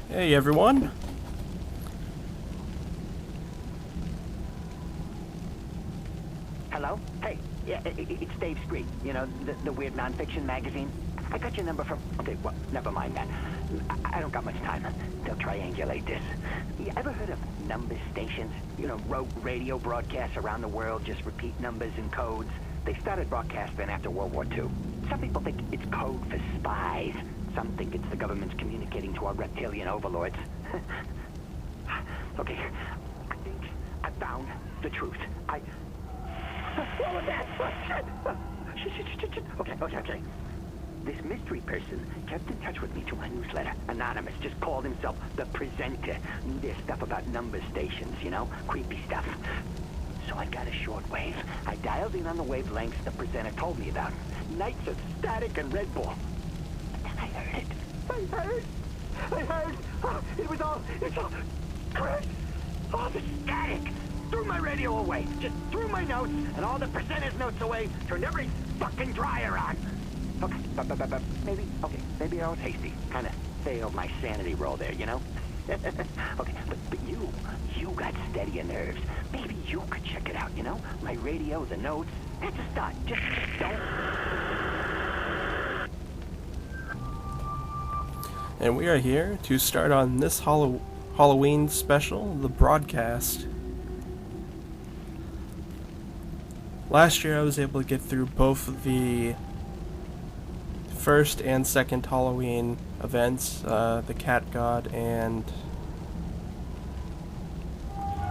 Hey everyone. Hello? Hey, yeah, it's Dave Street. You know, the weird nonfiction magazine. I got your number from... Okay, well, never mind that. I don't got much time. They'll triangulate this. You ever heard of number stations? You know, rogue radio broadcasts around the world, just repeat numbers and codes. They started broadcasting after World War II. Some people think it's code for spies. Some think it's the government's communicating to our reptilian overlords. Okay, I think I found the truth. What was that? Oh, shit. Okay. This mystery person kept in touch with me through my newsletter. Anonymous, just called himself the presenter. Knew their stuff about number stations, you know? Creepy stuff. So I got a shortwave. I dialed in on the wavelengths the presenter told me about. Nights of static and Red Bull. But then I heard it. I heard. Oh, it's all correct. All the static. Threw my radio away. Just threw my notes and all the presenter's notes away. Turned every fucking dryer on. Okay, but maybe I was hasty. Kind of failed my sanity roll there, you know? Okay, but you got steadier nerves. Maybe you could check it out, you know? My radio, the notes. That's a start. Just don't... And we are here to start on this Halloween special, the broadcast. Last year I was able to get through both of the first and second Halloween events, the Cat God and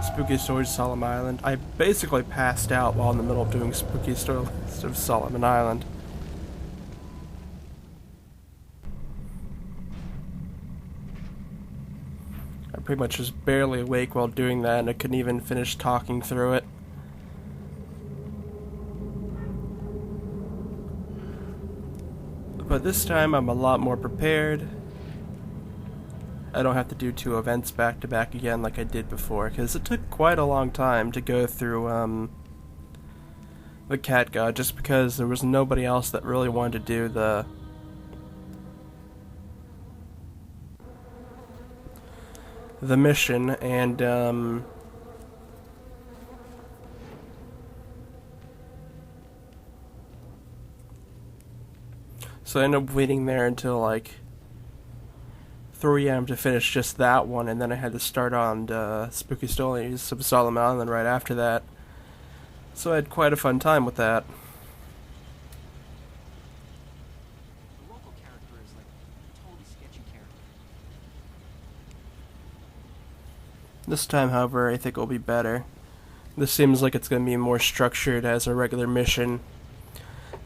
Spooky Stories of Solomon Island. I basically passed out while in the middle of doing Spooky Stories of Solomon Island. I pretty much was barely awake while doing that, and I couldn't even finish talking through it. But this time I'm a lot more prepared. I don't have to do two events back to back again like I did before, because it took quite a long time to go through the Cat God, just because there was nobody else that really wanted to do the mission, and so I ended up waiting there until like 3 a.m. to finish just that one, and then I had to start on Spooky Stories of Solomon Island right after that. So I had quite a fun time with that. The local character is like a totally sketchy character. This time, however, I think it'll be better. This seems like it's going to be more structured as a regular mission.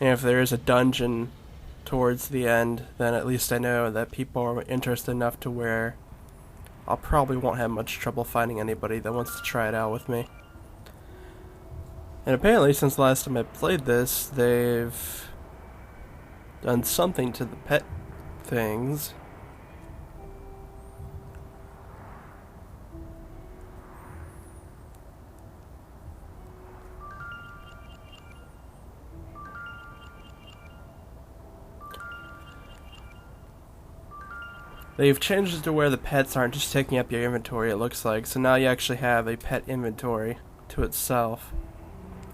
And if there is a dungeon towards the end, then at least I know that people are interested enough to where I'll probably won't have much trouble finding anybody that wants to try it out with me. And apparently, since the last time I played this, they've done something to the pet things. They've changed it to where the pets aren't just taking up your inventory, it looks like. So now you actually have a pet inventory to itself.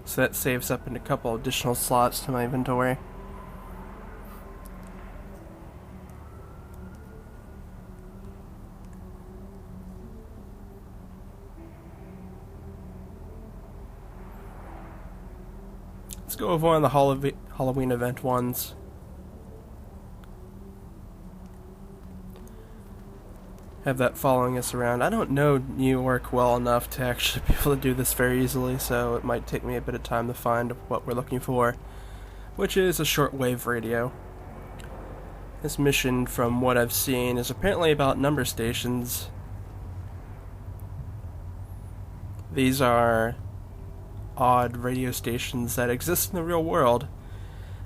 So that saves up in a couple additional slots to my inventory. Let's go over one of the Halloween event ones. Have that following us around. I don't know New York well enough to actually be able to do this very easily, so it might take me a bit of time to find what we're looking for, which is a shortwave radio. This mission, from what I've seen, is apparently about number stations. These are odd radio stations that exist in the real world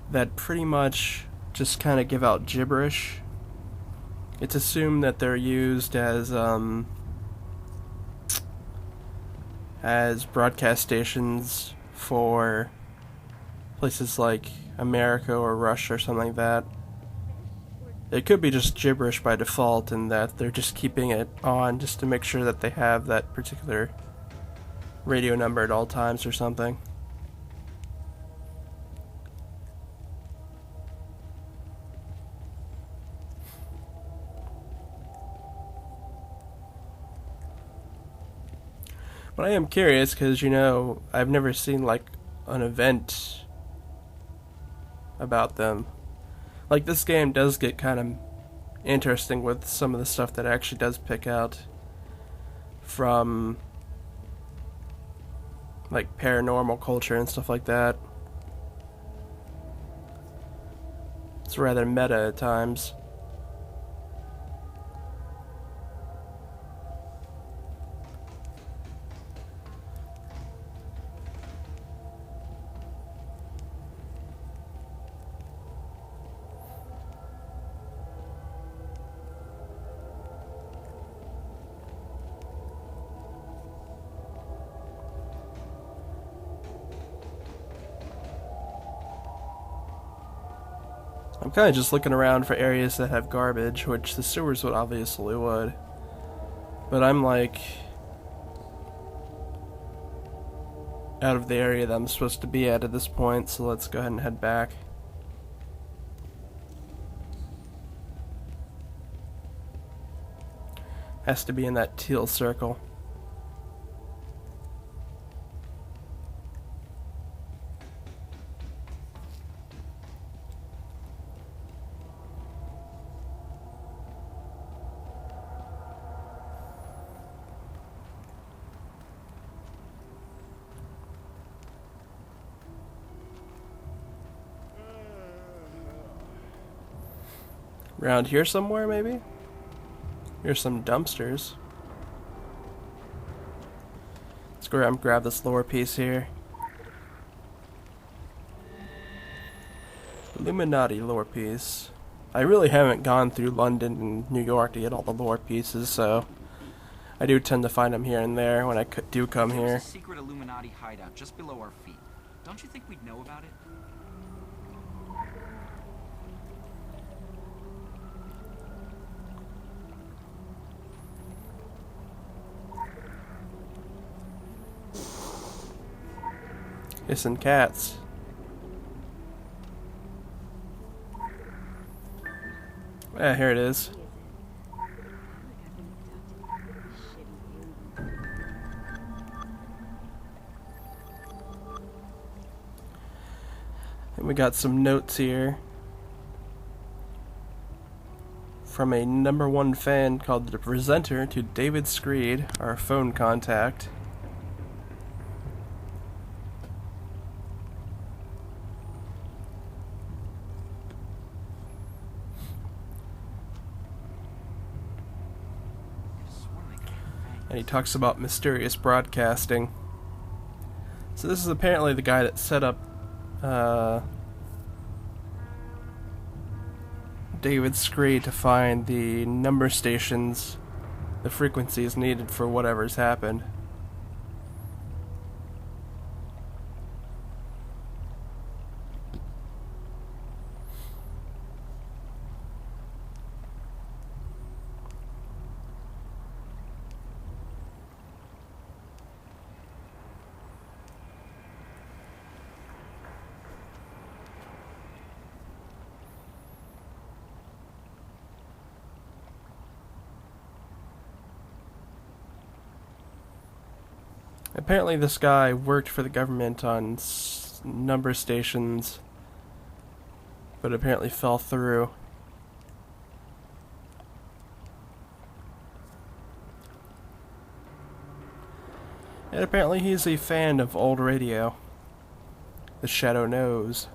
that pretty much just kind of give out gibberish. It's assumed that they're used as broadcast stations for places like America or Russia or something like that. It could be just gibberish by default, and that they're just keeping it on just to make sure that they have that particular radio number at all times or something. But I am curious because, I've never seen like an event about them. Like, this game does get kind of interesting with some of the stuff that it actually does pick out from like paranormal culture and stuff like that. It's rather meta at times. I'm kind of just looking around for areas that have garbage, which the sewers obviously would. But I'm like out of the area that I'm supposed to be at this point, so let's go ahead and head back. Has to be in that teal circle. Around here somewhere, maybe? Here's some dumpsters. Let's go around and grab this lower piece here. Illuminati lore piece. I really haven't gone through London and New York to get all the lore pieces, so I do tend to find them here and there when I do come here. There's a secret Illuminati hideout just below our feet. Don't you think we'd know about it? Hissing cats. Yeah, here it is. And we got some notes here from a #1 fan called the Presenter to David Screed, our phone contact. And he talks about mysterious broadcasting. So this is apparently the guy that set up David Scree to find the number stations, the frequencies needed for whatever's happened. Apparently this guy worked for the government on number stations, but apparently fell through. And apparently he's a fan of old radio. The Shadow knows.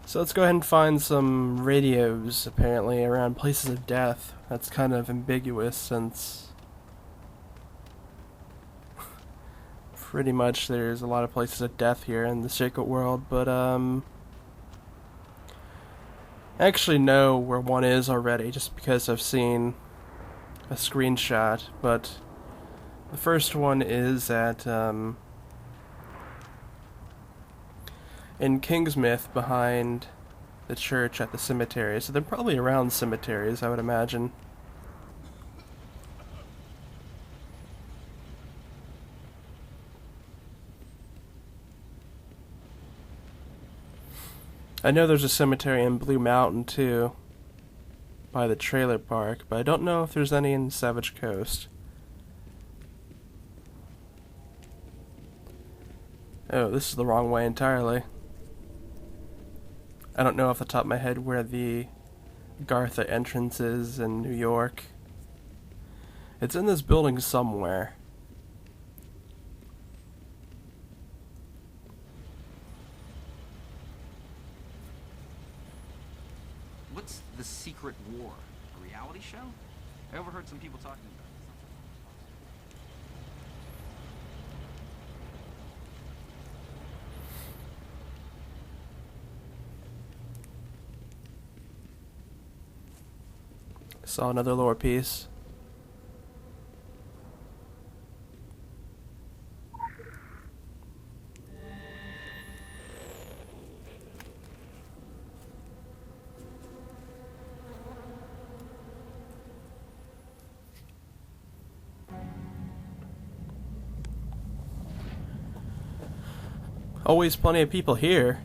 So let's go ahead and find some radios, apparently, around places of death. That's kind of ambiguous, since pretty much there's a lot of places of death here in the secret world, but I actually know where one is already, just because I've seen a screenshot, but the first one is at in Kingsmith behind the church at the cemetery, so they're probably around cemeteries, I would imagine. I know there's a cemetery in Blue Mountain too, by the trailer park, but I don't know if there's any in Savage Coast. Oh, this is the wrong way entirely. I don't know off the top of my head where the Gartha entrance is in New York. It's in this building somewhere. What's The Secret War? A reality show? I overheard some people talking about it. Saw another lore piece. Always plenty of people here.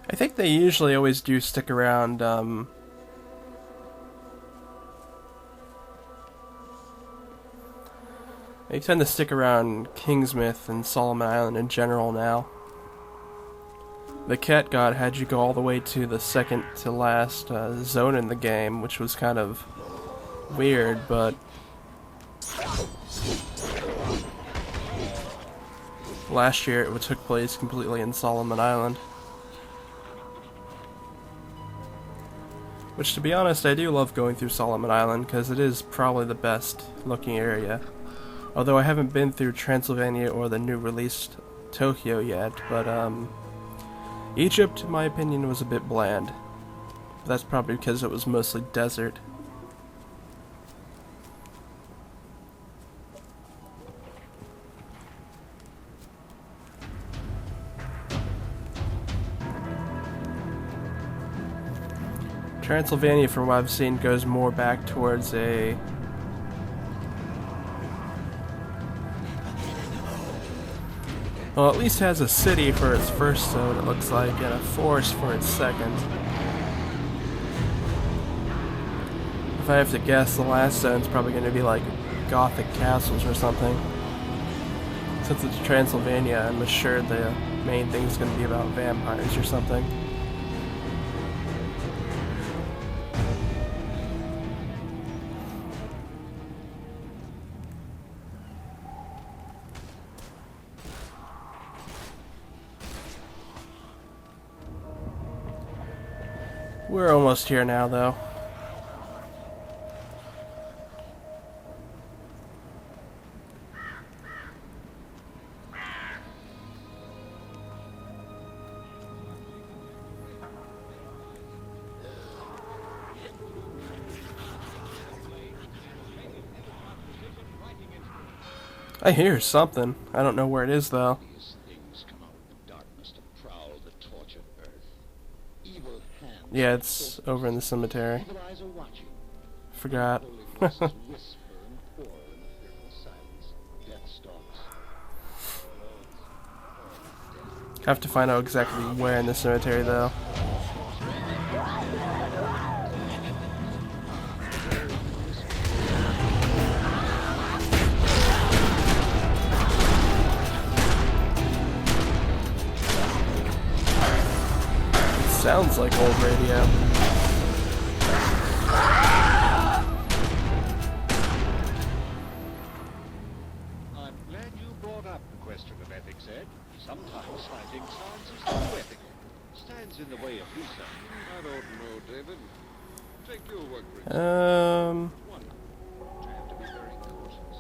I think they usually always do stick around, they tend to stick around Kingsmith and Solomon Island in general now. The Cat God had you go all the way to the second to last zone in the game, which was kind of weird, but last year it took place completely in Solomon Island. Which, to be honest, I do love going through Solomon Island, because it is probably the best looking area. Although I haven't been through Transylvania or the new released Tokyo yet, but Egypt, in my opinion, was a bit bland. But that's probably because it was mostly desert. Transylvania, from what I've seen, goes more back towards a... well, at least has a city for its first zone, it looks like, and a forest for its second. If I have to guess, the last zone's probably going to be like Gothic castles or something. Since it's Transylvania, I'm assured the main thing's going to be about vampires or something. We're almost here now, though. I hear something. I don't know where it is, though. Yeah, it's over in the cemetery. Forgot. Have to find out exactly where in the cemetery, though. Sounds like old radio. I'm glad you brought up the question of ethics, Ed. Sometimes citing science is too ethical. Stands in the way of research. I don't know, David. You'll work for it. Um, One, but you have to be very cautious.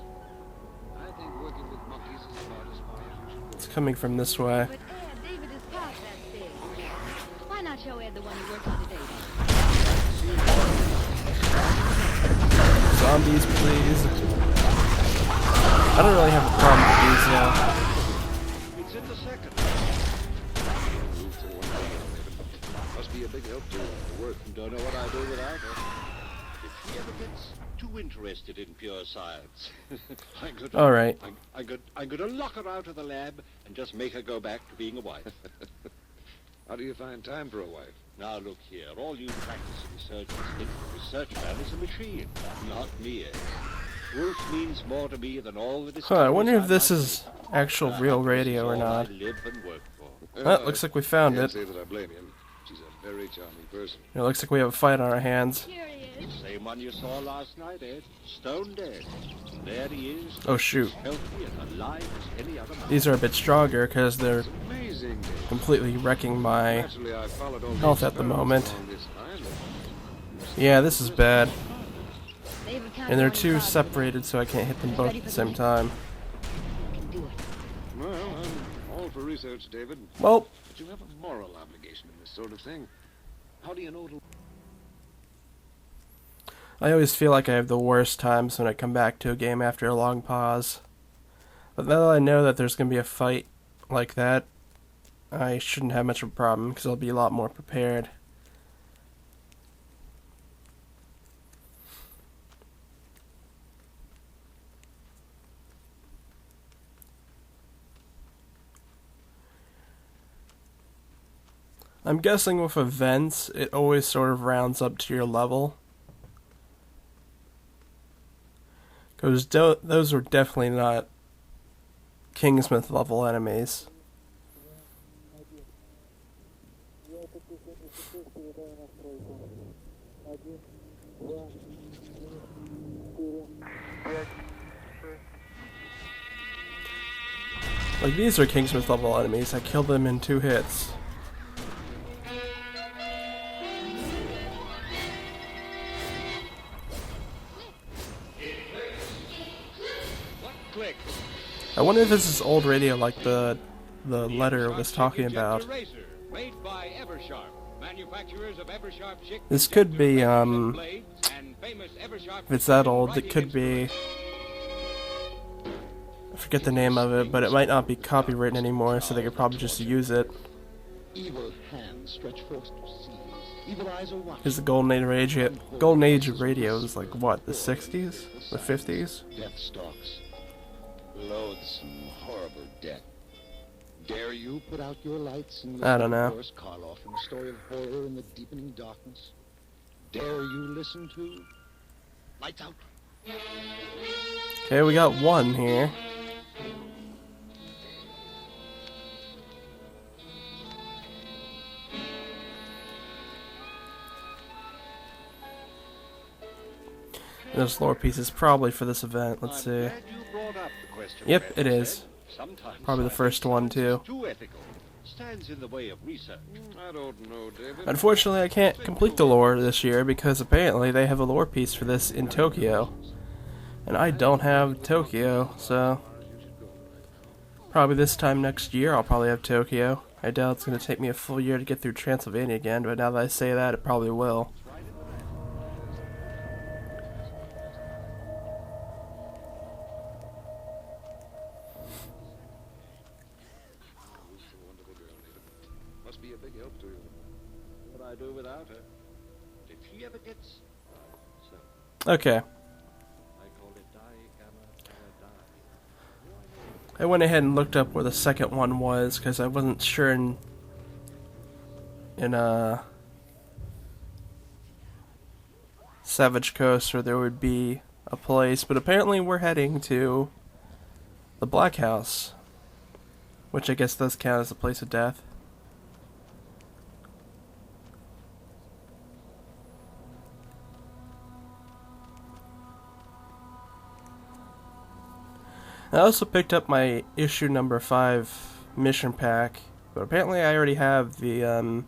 I think working with monkeys is about as far as you should go. it's coming from this way. But Ed, David is past that stage. Why not show Ed the one he worked on today? Zombies, please. I don't really have a problem with these now. It's in the second. Must be a big help to work. Don't know what I do without her. If she ever gets too interested in pure science, All right. I'm going to lock her out of the lab and just make her go back to being a wife. How do you find time for a wife? Now look here, all you practicing surgeons think the research man is a machine, not me. Wolf means more to me than all the Huh, I wonder if this is actual real radio or not. I live and work for. Oh, looks like we found Can't it. say that I blame him. She's a very charming person. It looks like we have a fight on our hands. Here he is. Same one you saw last night, Ed. Stone dead. There he is. Oh shoot. Healthy and alive as any other man. These are a bit stronger because they're Amazing. completely wrecking my Naturally, I followed all health the at the experiments moment. along this line. Yeah, this is bad. David counted And they're on his too hard separated so I can't hit them both at the same time. work. Can do it. Well, I'm all for research, David. Well, But you have a moral obligation in this sort of thing. How do you know to... I always feel like I have the worst times when I come back to a game after a long pause. But now that I know that there's going to be a fight like that, I shouldn't have much of a problem because I'll be a lot more prepared. I'm guessing with events, it always sort of rounds up to your level. Because those were definitely not Kingsmith level enemies. Like, these are Kingsmith level enemies. I killed them in 2 hits. Click. I wonder if this is old radio like the letter was talking about. Made by Eversharp, manufacturers of Eversharp This could be, if it's that old, it could be, I forget the name of it, but it might not be copywritten anymore, so they could probably just use it. Evil hands stretch forth to seize. Evil eyes are watching. Because the golden age of radio is like, what, the 60s? The 50s? Death stalks. Loathsome, horrible death. Dare you put out your lights and I don't know. Boris Karloff in a story of horror in the deepening darkness? Dare you listen to Lights Out? Okay, we got 1 here. This lore piece is probably for this event. Let's see. Glad you brought up the question Yep, of it ethics, is. Ed. Sometimes Probably the first one, too. Too ethical. Stands in the way of research. I don't know, David. Unfortunately, I can't complete the lore this year because apparently they have a lore piece for this in Tokyo. And I don't have Tokyo, so probably this time next year I'll probably have Tokyo. I doubt it's going to take me a full year to get through Transylvania again, but now that I say that, it probably will. Must be a big help to you. What I do without her. If she ever gets... So, Okay. I call it die, gamma, die. I went ahead and looked up where the second one was because I wasn't sure in Savage Coast where there would be a place, but apparently we're heading to the Black House, which I guess does count as a place of death. I also picked up my issue number 5 mission pack, but apparently I already have the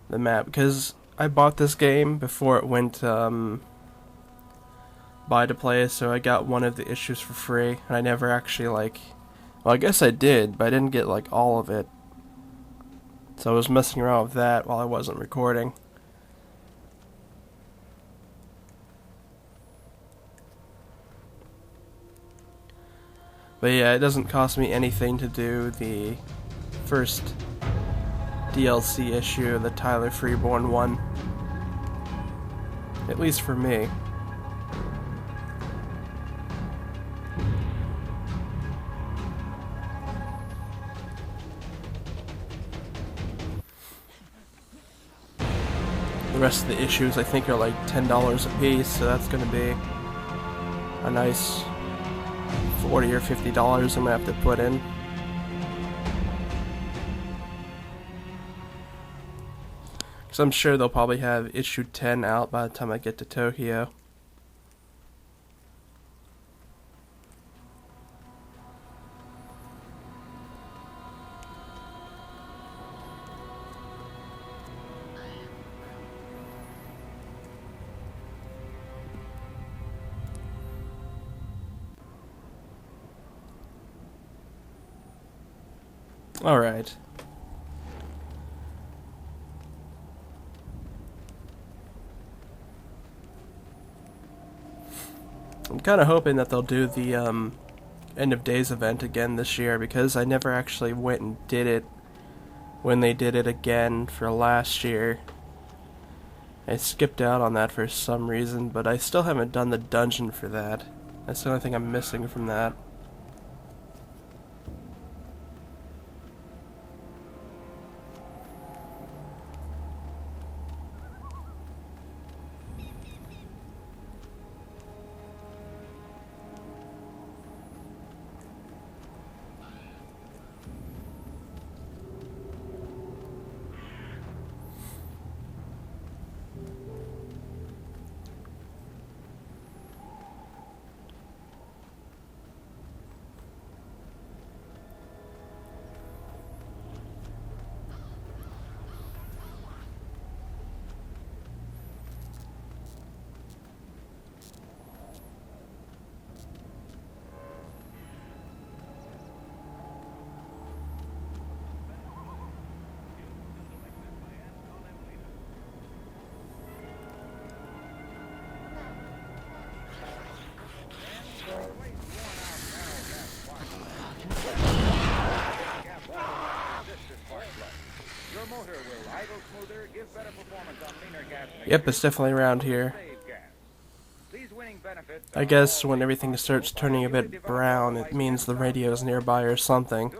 map because I bought this game before it went buy to play, so I got one of the issues for free, and I never actually well, I guess I did, but I didn't get all of it. So I was messing around with that while I wasn't recording. But yeah, it doesn't cost me anything to do the first DLC issue, the Tyler Freeborn one. At least for me. The rest of the issues I think are like $10 a piece, so that's going to be a nice $40 or $50 I'm going to have to put in. Because I'm sure they'll probably have issue 10 out by the time I get to Tokyo. Alright. I'm kind of hoping that they'll do the end of days event again this year, because I never actually went and did it when they did it again for last year. I skipped out on that for some reason, but I still haven't done the dungeon for that. That's the only thing I'm missing from that. Yep, it's definitely around here. I guess when everything starts turning a bit brown, it means the radio's nearby or something.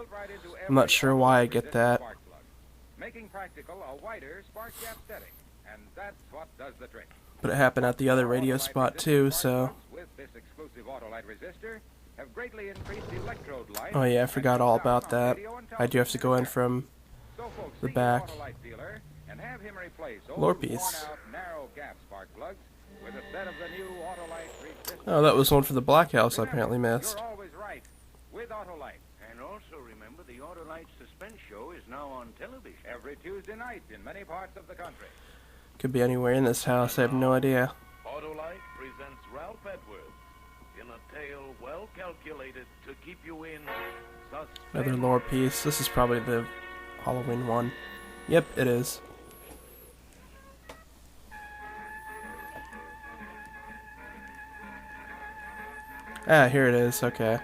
I'm not sure why I get that. But it happened at the other radio spot too, so... Oh yeah, I forgot all about that. I do have to go in from the back. Lore piece. Oh, that was one for the Black House I apparently missed. And also remember, the Autolite Suspense Show is now on television every Tuesday night in many parts of the country. Could be anywhere in this house, I have no idea. Autolite presents Ralph Edwards in a tale well calculated to keep you in suspense. Another lore piece. This is probably the Halloween one. Yep, it is. Ah, here it is, okay.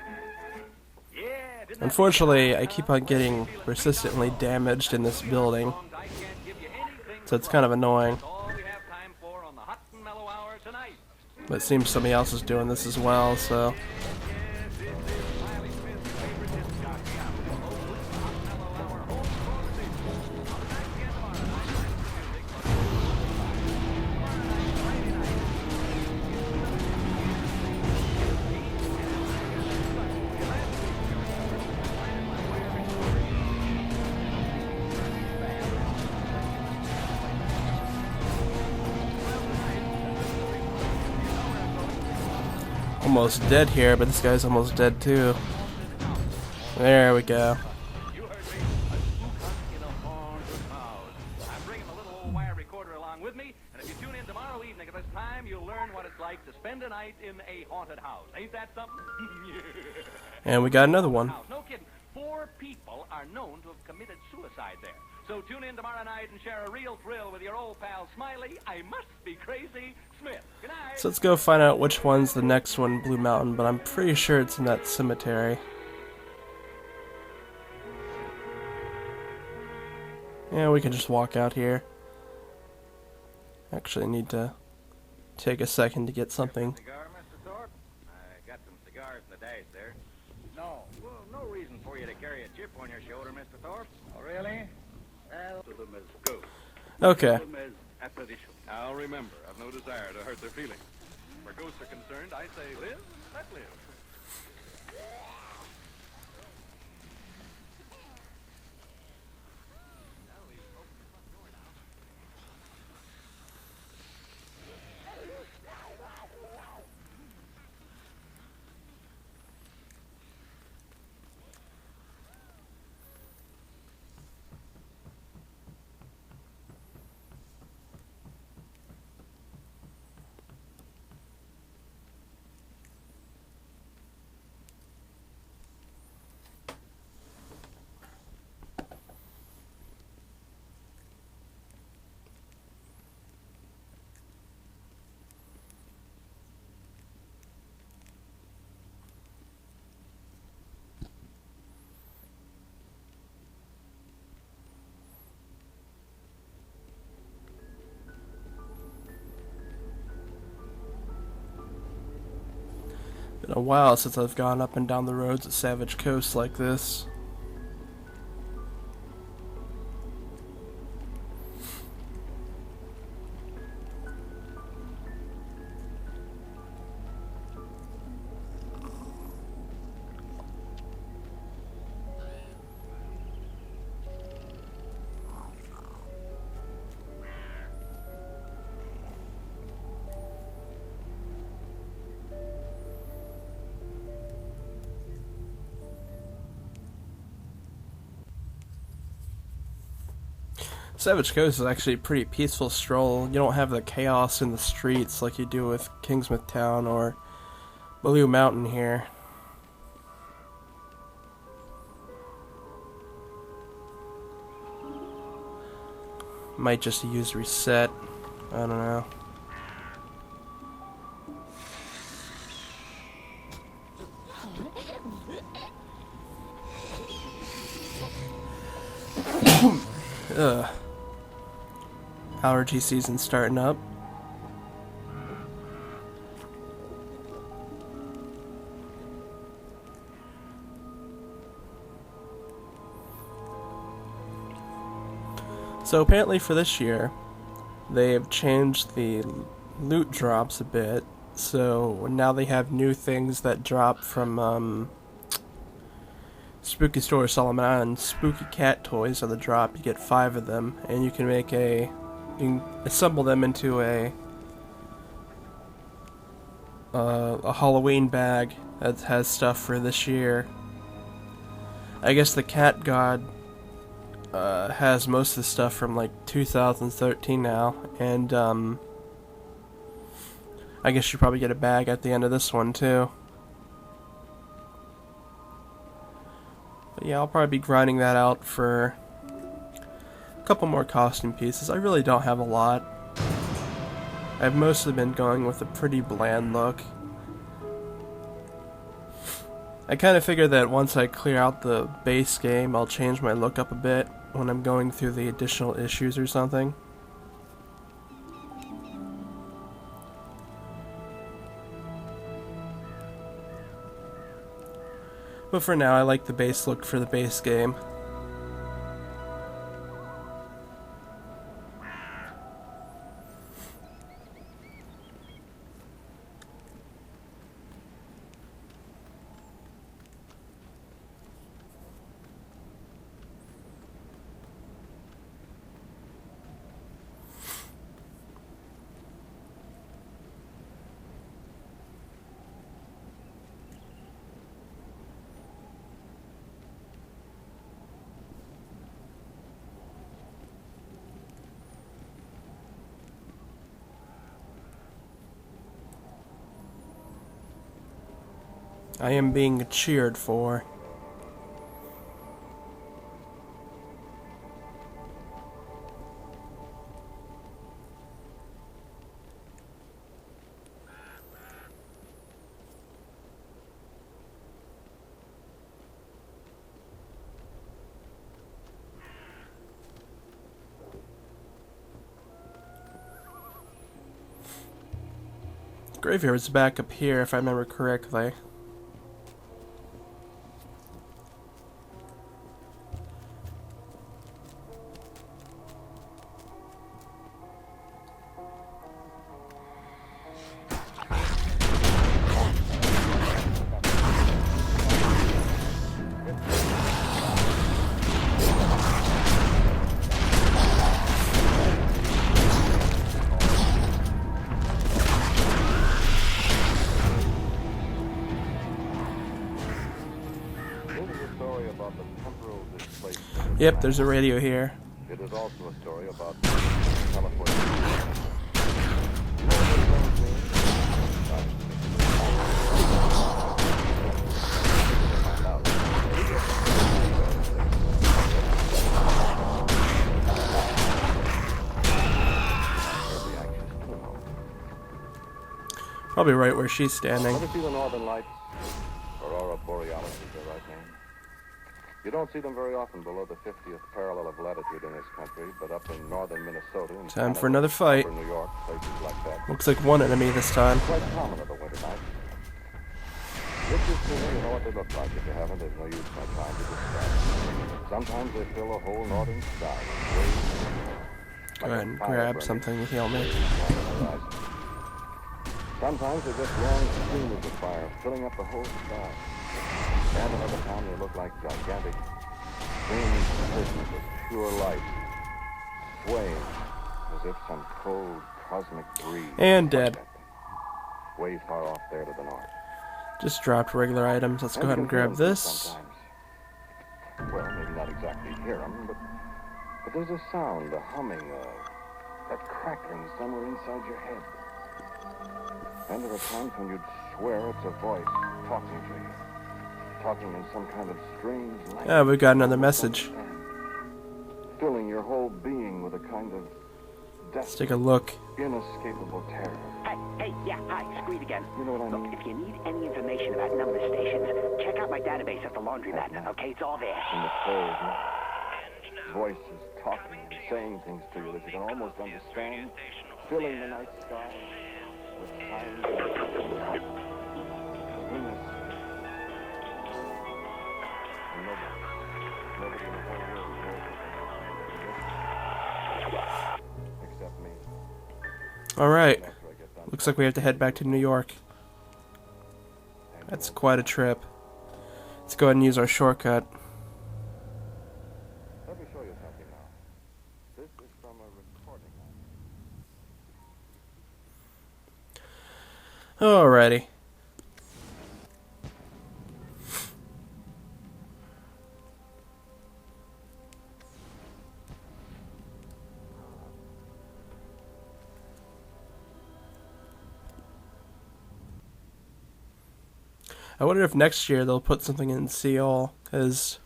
Unfortunately, I keep on getting persistently damaged in this building, so it's kind of annoying. But it seems somebody else is doing this as well, so... Almost dead here, but this guy's almost dead too. There we go. I'm bringing a little old wire recorder along with me, like to spend a night in a haunted house. Ain't that something? And we got another one. No kidding. 4 people are known to have committed suicide there. So tune in tomorrow night and share a real thrill with your old pal Smiley. I must be crazy. Smith. Good night. So let's go find out which one's the next one, Blue Mountain, but I'm pretty sure it's in that cemetery. Yeah, we can just walk out here. Actually, I need to take a second to get something. Cigar, Mr. Thorpe? I got some cigars in the dash there. No. Well, no reason for you to carry a chip on your shoulder, Mr. Thorpe. Oh, really? Well, to them as ghosts. Okay. To them as apparitions. Now remember, I've no desire to hurt their feelings. Where ghosts are concerned, I say live, let live. Been a while since I've gone up and down the roads at Savage Coast like this. Savage Coast is actually a pretty peaceful stroll. You don't have the chaos in the streets like you do with Kingsmouth Town or Blue Mountain here. Might just use reset. I don't know. Ugh. Allergy season starting up. So apparently for this year, they have changed the loot drops a bit. So now they have new things that drop from Spooky Store Solomon Island. Spooky cat toys are the drop. You get 5 of them, and you can make you can assemble them into a Halloween bag that has stuff for this year. I guess the Cat God has most of the stuff from like 2013 now, and I guess you probably get a bag at the end of this one too. But yeah, I'll probably be grinding that out for a couple more costume pieces. I really don't have a lot. I've mostly been going with a pretty bland look. I kind of figure that once I clear out the base game, I'll change my look up a bit when I'm going through the additional issues or something. But for now, I like the base look for the base game. I am being cheered for. Graveyard's back up here, if I remember correctly. Yep, there's a radio here. It is also a story about California. Probably right where she's standing. Ever see the Northern Lights? Aurora Borealis is their right name. You don't see them very often below the 50th parallel of latitude in this country, but up in northern Minnesota and Time for another fight. New York, places like that. Looks like one enemy this time. Quite common of a winter night. Pictures to me, you know what they look like. If you haven't, there's no use my trying to describe. Sometimes they fill the whole northern sky. Go ahead and grab something to heal me. Sometimes they're just long streamers of fire filling up the whole sky. And another time they look like gigantic streaming prisms of pure light, swaying as if some cold cosmic breeze. And dead. Way far off there to the north. Just dropped regular items. Let's go ahead and grab this. Sometimes. Well, maybe not exactly hear them, but there's a sound, a humming, that crackling somewhere inside your head. And there are times when you'd swear it's a voice talking to you. Talking in some kind of strange language. Yeah, we got another message. Filling your whole being with a kind of Let's take a look. inescapable terror. Hey, yeah, hi, Screed again. You know what I mean? Look, if you need any information about number stations, check out my database at the laundromat, okay? It's all there. In the cold night, voices talking and saying things to you that you can almost understand, filling the night sky with silence and innocence. And nobody in the whole world knows what except me. Alright. Looks like we have to head back to New York. That's quite a trip. Let's go ahead and use our shortcut. Let me show you something now. This is from a recording. Alrighty. I wonder if next year they'll put something in Seoul, because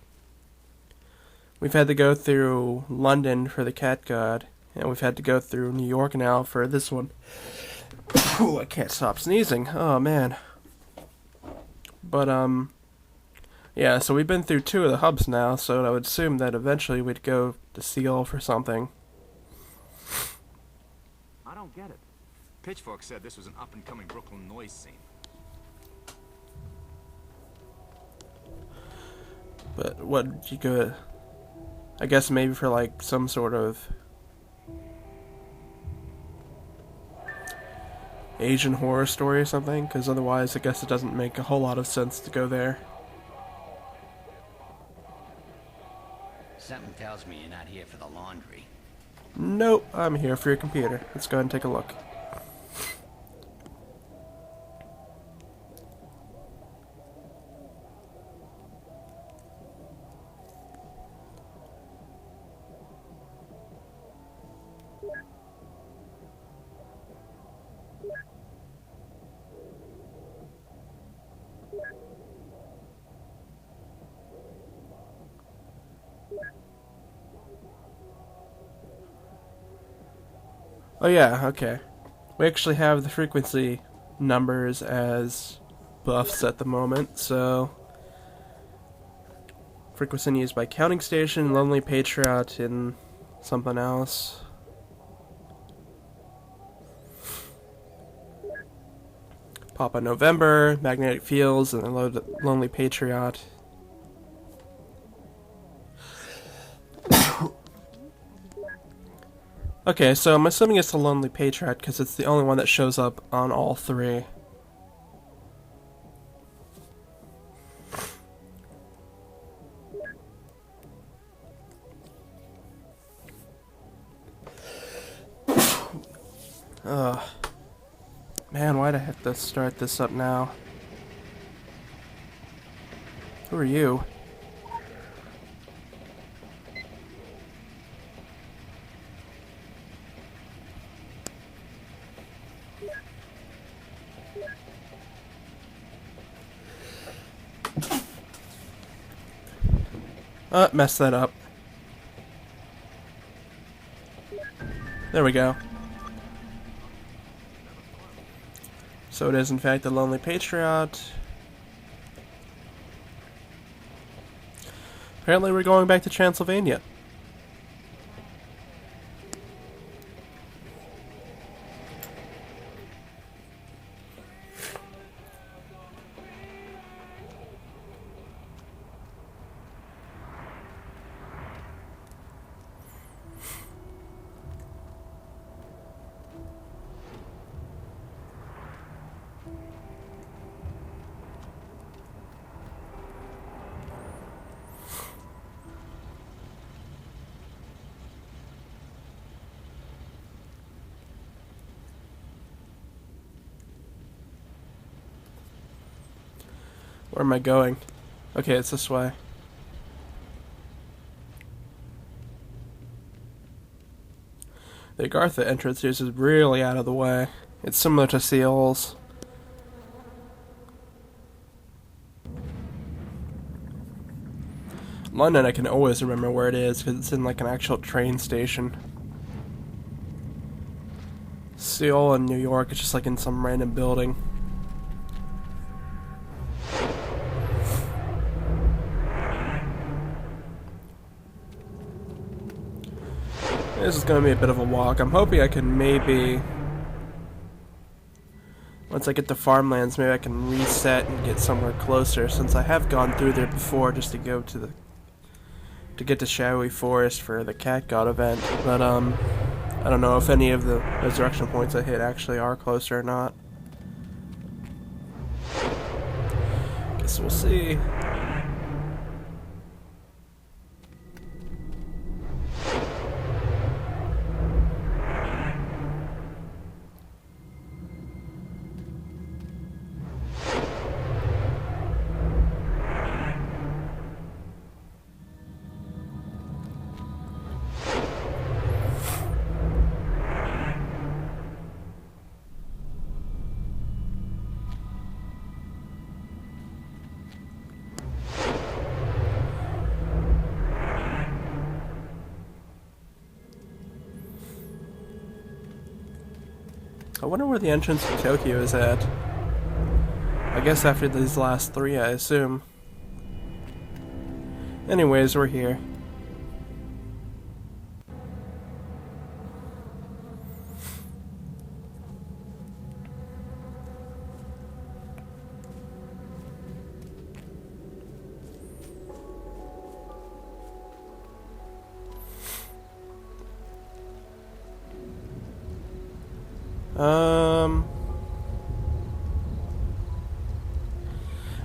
we've had to go through London for the Cat God, and we've had to go through New York now for this one. Ooh, I can't stop sneezing. Oh, man. But, yeah, so we've been through 2 of the hubs now, so I would assume that eventually we'd go to Seoul for something. I don't get it. Pitchfork said this was an up-and-coming Brooklyn noise scene. But what you go? I guess maybe for like some sort of Asian horror story or something, because otherwise I guess it doesn't make a whole lot of sense to go there. Something tells me you're not here for the laundry. Nope, I'm here for your computer. Let's go ahead and take a look. Oh yeah, okay. We actually have the frequency numbers as buffs at the moment, so... Frequency used by Counting Station, Lonely Patriot, and something else. Papa November, Magnetic Fields, and the Lonely Patriot. Okay, so I'm assuming it's the Lonely Patriot because it's the only one that shows up on all three. Ugh. Man, why'd I have to start this up now? Who are you? Messed that up. There we go. So it is in fact the Lonely Patriot. Apparently we're going back to Transylvania. Where am I going? Okay, it's this way. The Agartha entrance here is really out of the way. It's similar to Seal's. London, I can always remember where it is because it's in like an actual train station. Seoul and New York, it's just like in some random building. This is going to be a bit of a walk. I'm hoping I can maybe... Once I get to farmlands, maybe I can reset and get somewhere closer, since I have gone through there before just to go to the... to get to Shadowy Forest for the Cat God event. But, I don't know if any of the resurrection points I hit actually are closer or not. Guess we'll see. I wonder where the entrance to Tokyo is at. I guess after these last three, I assume. Anyways, we're here.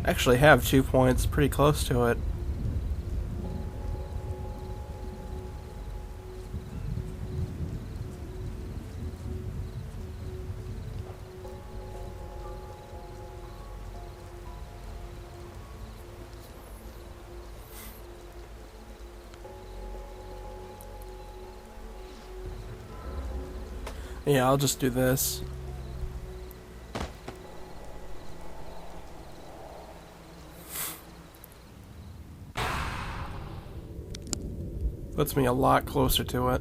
Actually have 2 points pretty close to it. Yeah, I'll just do this. Puts me a lot closer to it.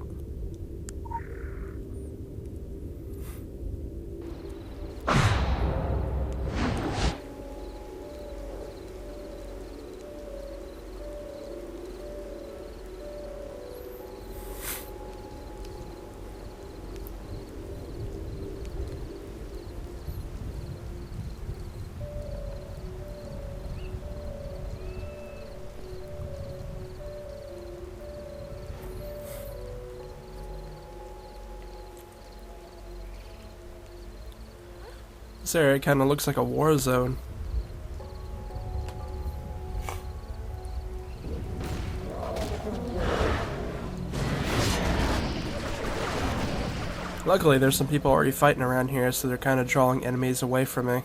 This area kind of looks like a war zone. Luckily, there's some people already fighting around here, so they're kind of drawing enemies away from me.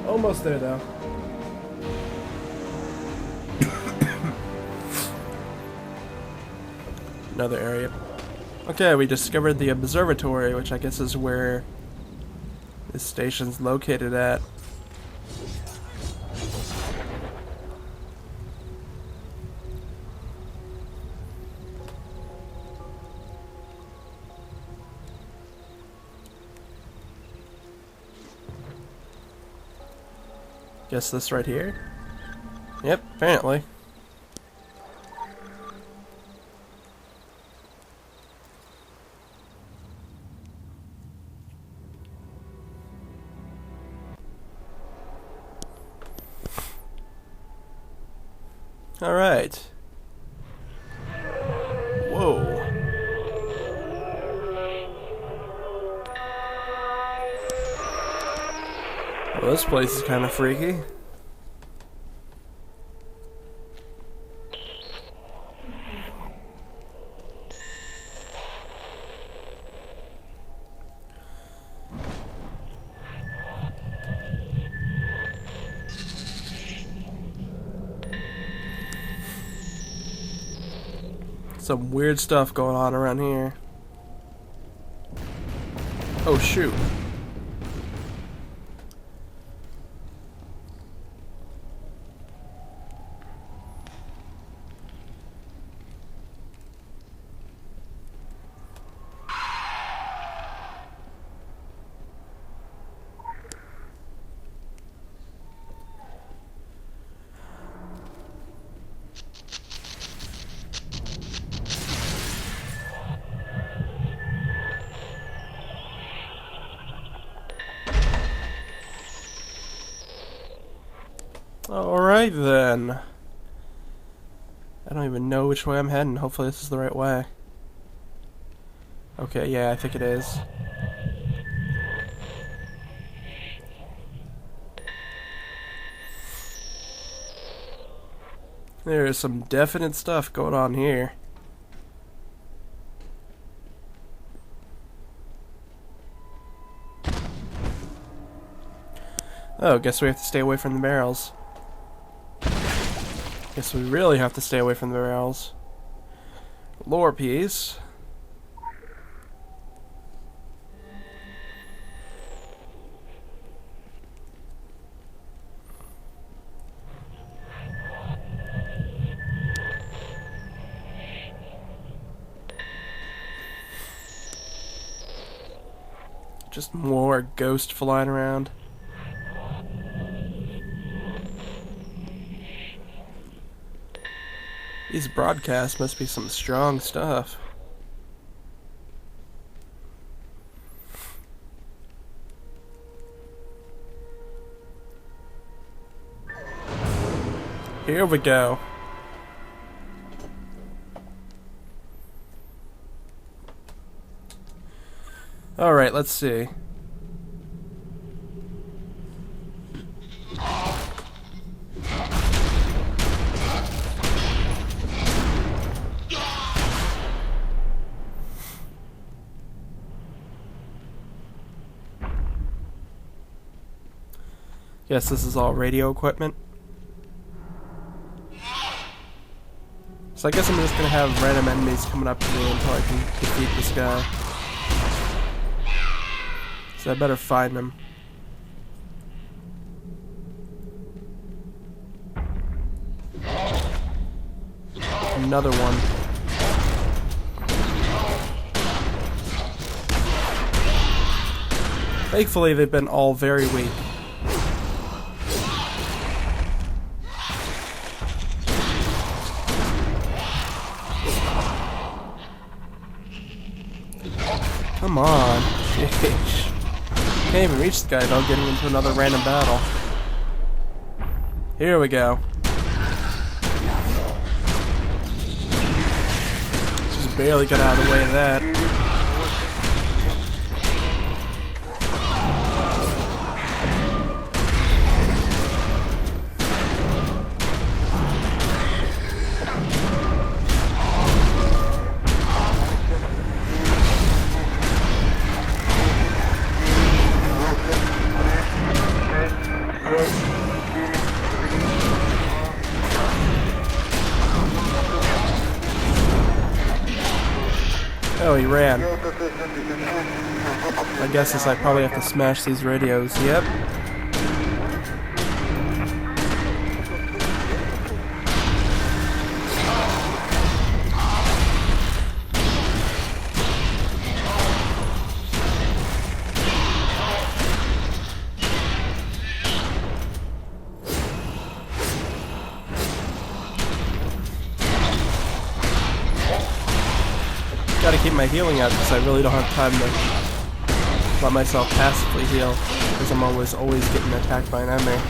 Almost there, though. Another area. Okay, we discovered the observatory, which I guess is where this station's located at. Guess this right here? Yep, apparently. Alright. Whoa. Well, this place is kind of freaky. Some weird stuff going on around here. Oh shoot. Alright then. I don't even know which way I'm heading. Hopefully this is the right way. Okay, yeah, I think it is. There is some definite stuff going on here. Oh, guess we have to stay away from the barrels. Guess we really have to stay away from the barrels. Lore piece. Just more ghost flying around. These broadcasts must be some strong stuff. Here we go. Alright, let's see. Yes, this is all radio equipment. So I guess I'm just gonna have random enemies coming up to me until I can defeat this guy. So I better find him. Another one. Thankfully, they've been all very weak. Come on. Sheesh. Can't even reach the guy without getting into another random battle. Here we go. Just barely got out of the way of that. Oh, he ran. My guess is I probably have to smash these radios. Yep. Gotta keep my healing out because I really don't have time to let myself passively heal because I'm always getting attacked by an enemy.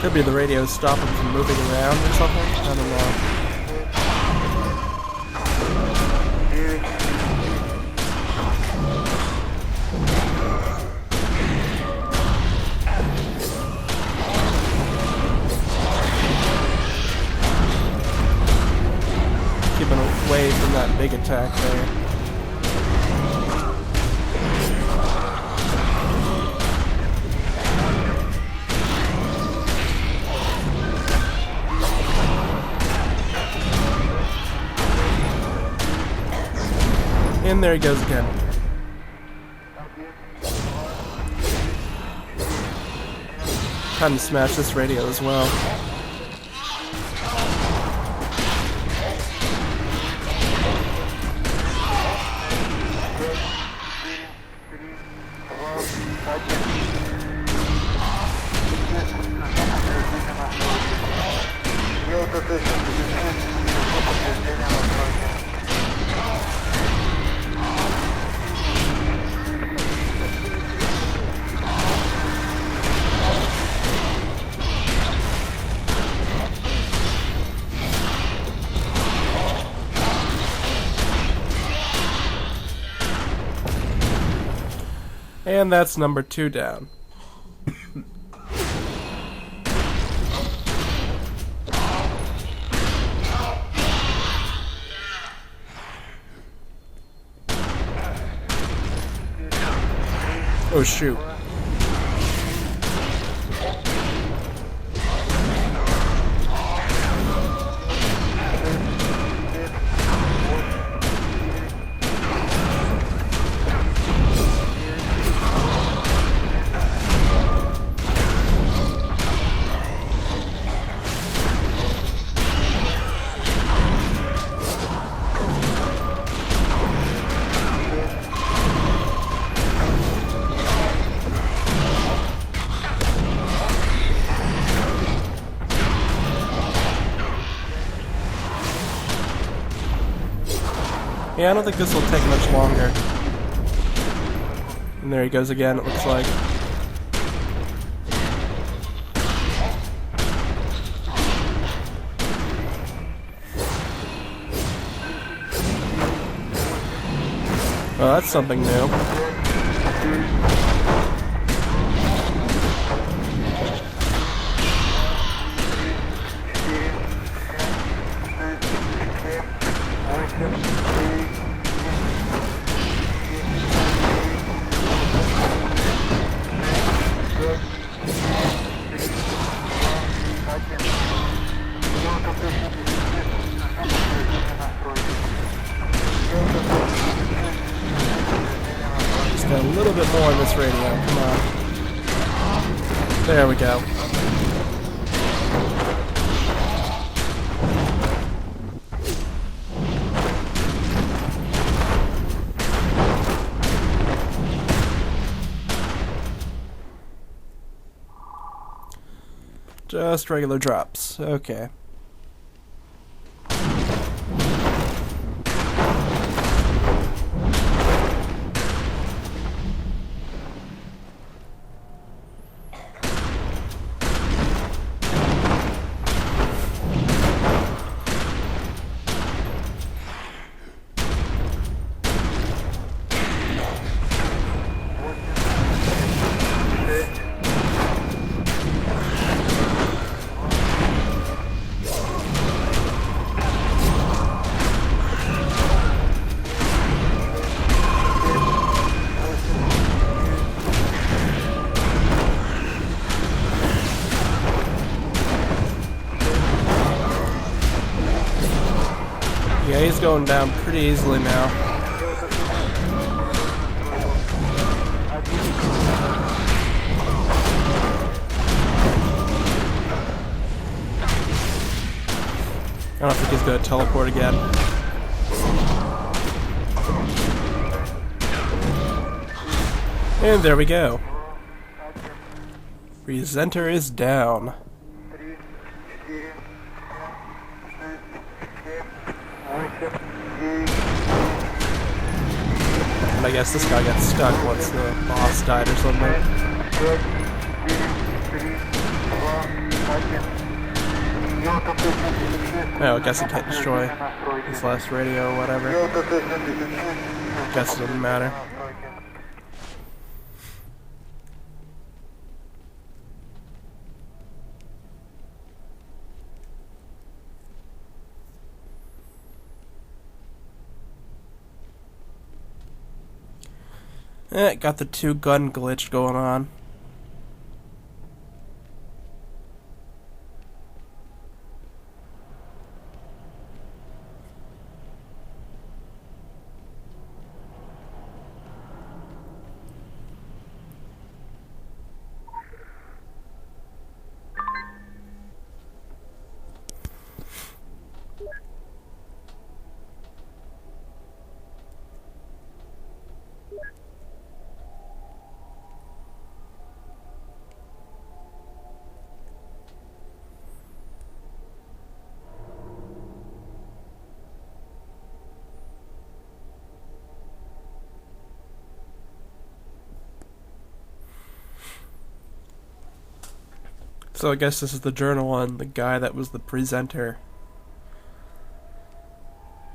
Could be the radio stopping from moving around or something. I don't know. Keeping away from that big attack there. And there he goes again. Time to smash this radio as well. And that's number 2 down. Oh shoot. Yeah, I don't think this will take much longer. And there he goes again, it looks like. Well, that's something new. Just got a little bit more on this radio, come on. There we go. Just regular drops. Okay. Yeah, he's going down pretty easily now. I don't think he's gonna teleport again. And there we go. Presenter is down. And I guess this guy got stuck once the boss died or something. Oh, I guess he can't destroy this last radio or whatever. Guess it doesn't matter. Got the 2-gun glitch going on. So I guess this is the journal on the guy that was the presenter.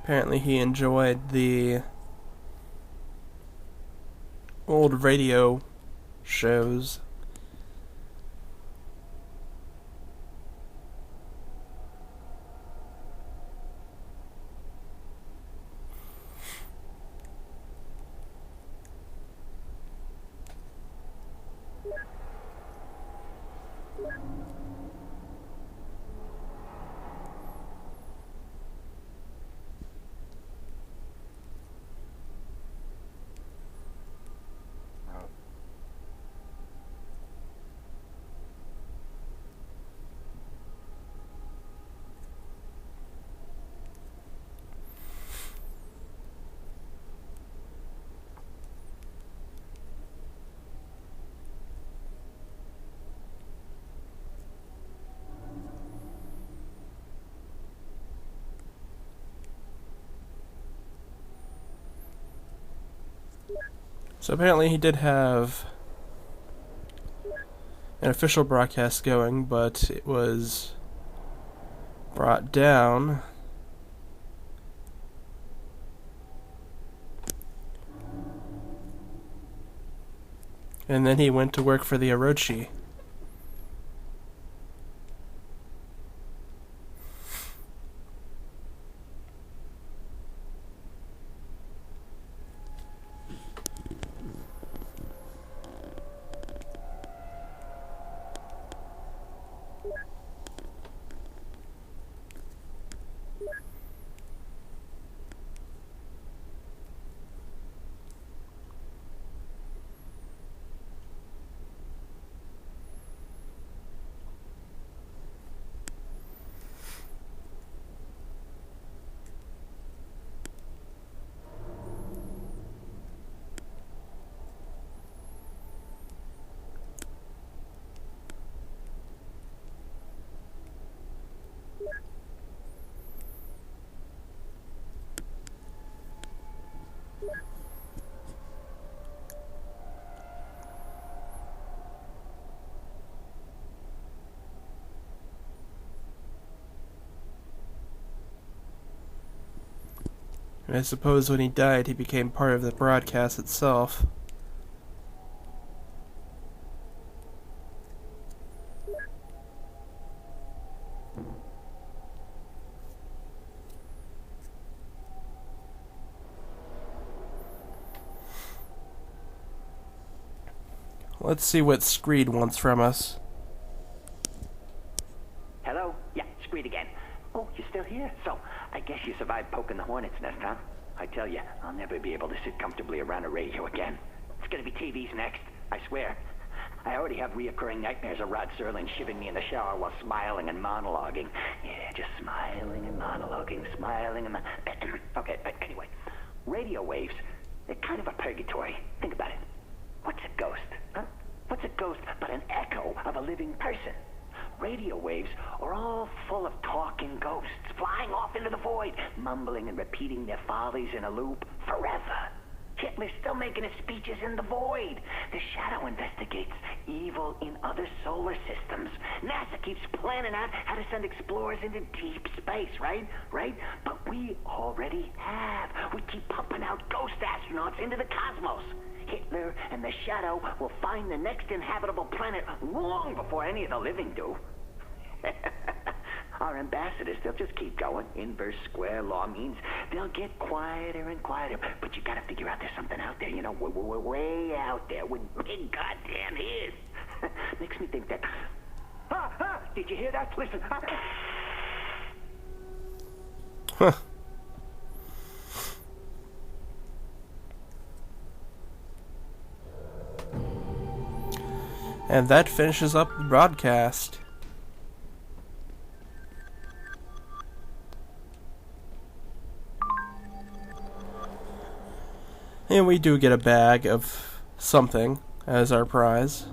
Apparently he enjoyed the old radio shows. So apparently he did have an official broadcast going, but it was brought down. And then he went to work for the Orochi. And I suppose when he died, he became part of the broadcast itself. Let's see what Screed wants from us. Hello? Yeah, Screed again. Oh, you're still here? So, I guess you survived poking the hornet's nest, huh? I tell you, I'll never be able to sit comfortably around a radio again. It's gonna be TV's next, I swear. I already have reoccurring nightmares of Rod Serling shivving me in the shower while smiling and monologuing. Yeah, just smiling and monologuing, smiling and okay, anyway. Radio waves, they're kind of a purgatory. Think about it. What's a ghost, huh? What's a ghost but an echo of a living person? Radio waves are all full of talking ghosts, flying off into the void, mumbling and repeating their follies in a loop forever. Hitler's still making his speeches in the void. The Shadow investigates evil in other solar systems. NASA keeps planning out how to send explorers into deep space, right? But we already have. We keep pumping out ghost astronauts into the cosmos. Hitler and the Shadow will find the next inhabitable planet long before any of the living do. Our ambassadors, they'll just keep going. Inverse square law means they'll get quieter and quieter. But you gotta figure out there's something out there, you know, we're way out there with big goddamn ears. Makes me think that... Did you hear that? Listen. Huh. And that finishes up the broadcast. And we do get a bag of something as our prize.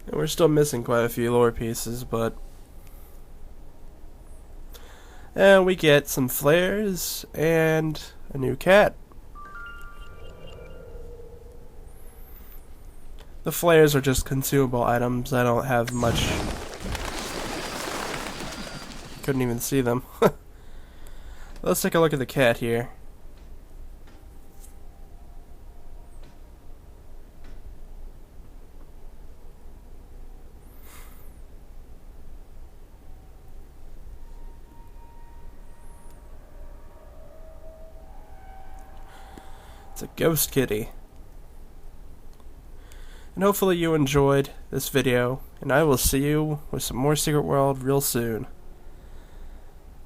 And we're still missing quite a few lore pieces, but... And we get some flares and a new cat. The flares are just consumable items. I don't have much... Couldn't even see them. Let's take a look at the cat here. It's a ghost kitty. And hopefully you enjoyed this video, and I will see you with some more Secret World real soon.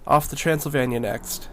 Off to Transylvania next.